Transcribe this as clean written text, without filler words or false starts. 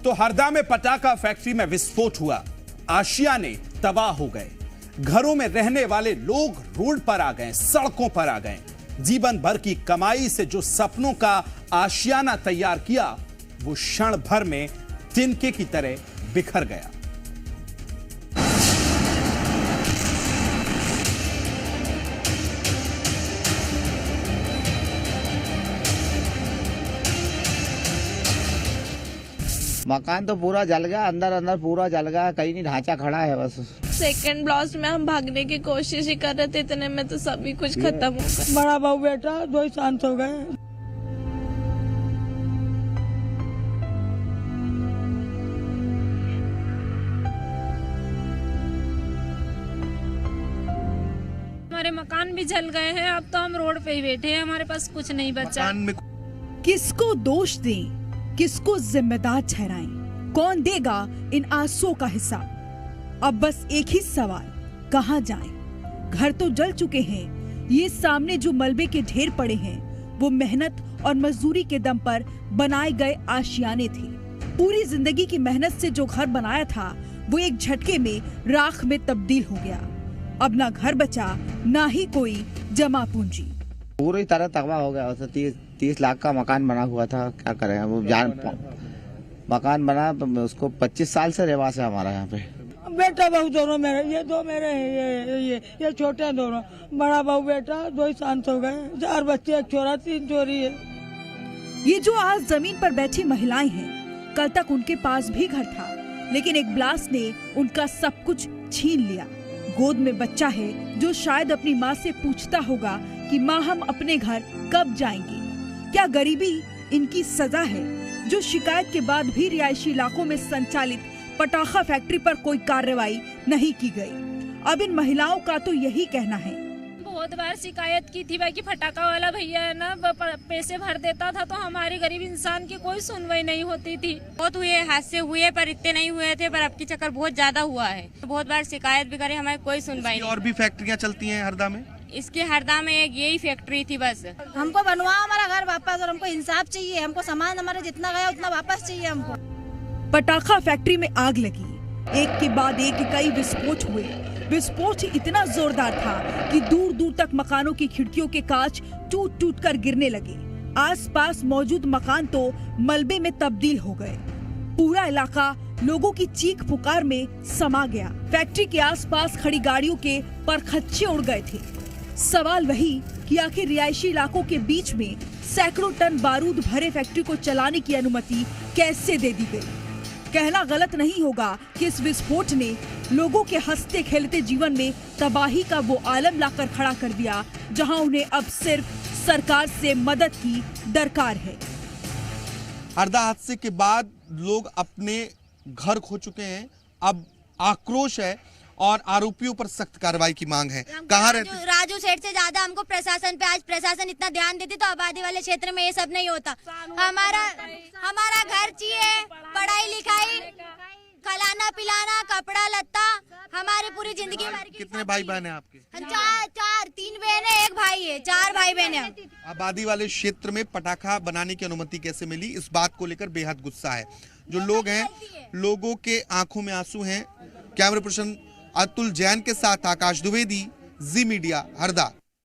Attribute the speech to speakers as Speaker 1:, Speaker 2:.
Speaker 1: तो हरदा में पटाखा फैक्ट्री में विस्फोट हुआ। आशियाने तबाह हो गए। घरों में रहने वाले लोग रोड पर आ गए, सड़कों पर आ गए। जीवन भर की कमाई से जो सपनों का आशियाना तैयार किया, वो क्षण भर में तिनके की तरह बिखर गया।
Speaker 2: मकान तो पूरा जल गया, अंदर अंदर पूरा जल गया, कहीं नहीं ढांचा खड़ा है बस।
Speaker 3: सेकंड ब्लास्ट में हम भागने की कोशिश ही कर रहे थे, इतने में तो सभी कुछ खत्म हो गया।
Speaker 4: बड़ा बहू बेटा 2 ही शांत हो गए।
Speaker 5: हमारे मकान भी जल गए हैं, अब तो हम रोड पे ही बैठे हैं, हमारे पास कुछ नहीं बचा।
Speaker 6: किसको दोष दें, किसको जिम्मेदार ठहराएं, कौन देगा इन आंसुओं का हिसाब। अब बस एक ही सवाल, कहां जाएं? घर तो जल चुके हैं, ये सामने जो मलबे के ढेर पड़े हैं वो मेहनत और मजदूरी के दम पर बनाए गए आशियाने थे। पूरी जिंदगी की मेहनत से जो घर बनाया था वो एक झटके में राख में तब्दील हो गया। अब ना घर बचा, ना ही कोई जमा पूंजी।
Speaker 2: पूरी तरह तबाह हो गया। 30 लाख का मकान बना हुआ था, क्या करें वो मकान बना, उसको 25 साल से रहवास है हमारा यहाँ पे।
Speaker 4: बेटा बहू दोनों मेरे, ये 2 मेरे हैं, ये छोटे हैं दोनों। बड़ा बहू बेटा 2 ही शांत हो गए। 4 बच्चे, 1 छोरा 3 छोरी है।
Speaker 6: ये जो आज जमीन पर बैठी महिलाएं हैं, कल तक उनके पास भी घर था, लेकिन एक ब्लास्ट ने उनका सब कुछ छीन लिया। गोद में बच्चा है जो शायद अपनी माँ से पूछता होगा कि माँ हम अपने घर कब जाएंगे। क्या गरीबी इनकी सजा है जो शिकायत के बाद भी रिहायशी इलाकों में संचालित पटाखा फैक्ट्री पर कोई कार्रवाई नहीं की गई। अब इन महिलाओं का तो यही कहना है।
Speaker 5: बहुत बार शिकायत की थी भाई कि फटाखा वाला भैया है ना, पैसे भर देता था तो हमारी गरीब इंसान की कोई सुनवाई नहीं होती थी।
Speaker 7: बहुत हुए हादसे हुए पर इतने नहीं हुए थे, पर अब की चक्कर बहुत ज्यादा हुआ है। बहुत बार शिकायत भी करे, हमारी कोई सुनवाई नहीं।
Speaker 8: और भी फैक्ट्रियाँ चलती हैं हरदा में?
Speaker 7: इसके हरदा में एक यही फैक्ट्री थी बस।
Speaker 9: हमको बनवाओ हमारा घर वापस, और हमको इंसाफ चाहिए। हमको सामान हमारा जितना गया उतना वापस चाहिए हमको।
Speaker 6: पटाखा फैक्ट्री में आग लगी, एक के बाद एक कई विस्फोट हुए। विस्फोट इतना जोरदार था कि दूर दूर तक मकानों की खिड़कियों के कांच टूट टूट कर गिरने लगे। आसपास मौजूद मकान तो मलबे में तब्दील हो गए। पूरा इलाका लोगों की चीख पुकार में समा गया। फैक्ट्री के आसपास खड़ी गाड़ियों के परखच्चे उड़ गए थे। सवाल वही कि आखिर रिहायशी इलाकों के बीच में सैकड़ों टन बारूद भरे फैक्ट्री को चलाने की अनुमति कैसे दे दी गई। कहना गलत नहीं होगा कि इस विस्फोट ने लोगों के हंसते खेलते जीवन में तबाही का वो आलम लाकर खड़ा कर दिया, जहां उन्हें अब सिर्फ सरकार से मदद की दरकार है।
Speaker 8: हरदा हादसे के बाद लोग अपने घर खो चुके हैं। अब आक्रोश है और आरोपियों पर सख्त कार्रवाई की मांग है। कहाँ रहते?
Speaker 9: राजू सेठ से ज्यादा हमको प्रशासन पे, आज प्रशासन इतना ध्यान देती तो आबादी वाले क्षेत्र में ये सब नहीं होता। हमारा घर चाहिए, पढ़ाई लिखाई, खिलाना पिलाना, कपड़ा लत्ता, हमारी पूरी जिंदगी भर की।
Speaker 8: कितने भाई बहन हैं आपके?
Speaker 9: 3 बहनें, 1 भाई है, 4 भाई बहन है।
Speaker 8: आबादी वाले क्षेत्र में पटाखा बनाने की अनुमति कैसे मिली, इस बात को लेकर बेहद गुस्सा है। जो लोग हैं, लोगों के आंखों में आंसू हैं। कैमरा पर्सन अतुल जैन के साथ आकाश द्विवेदी, जी मीडिया, हरदा।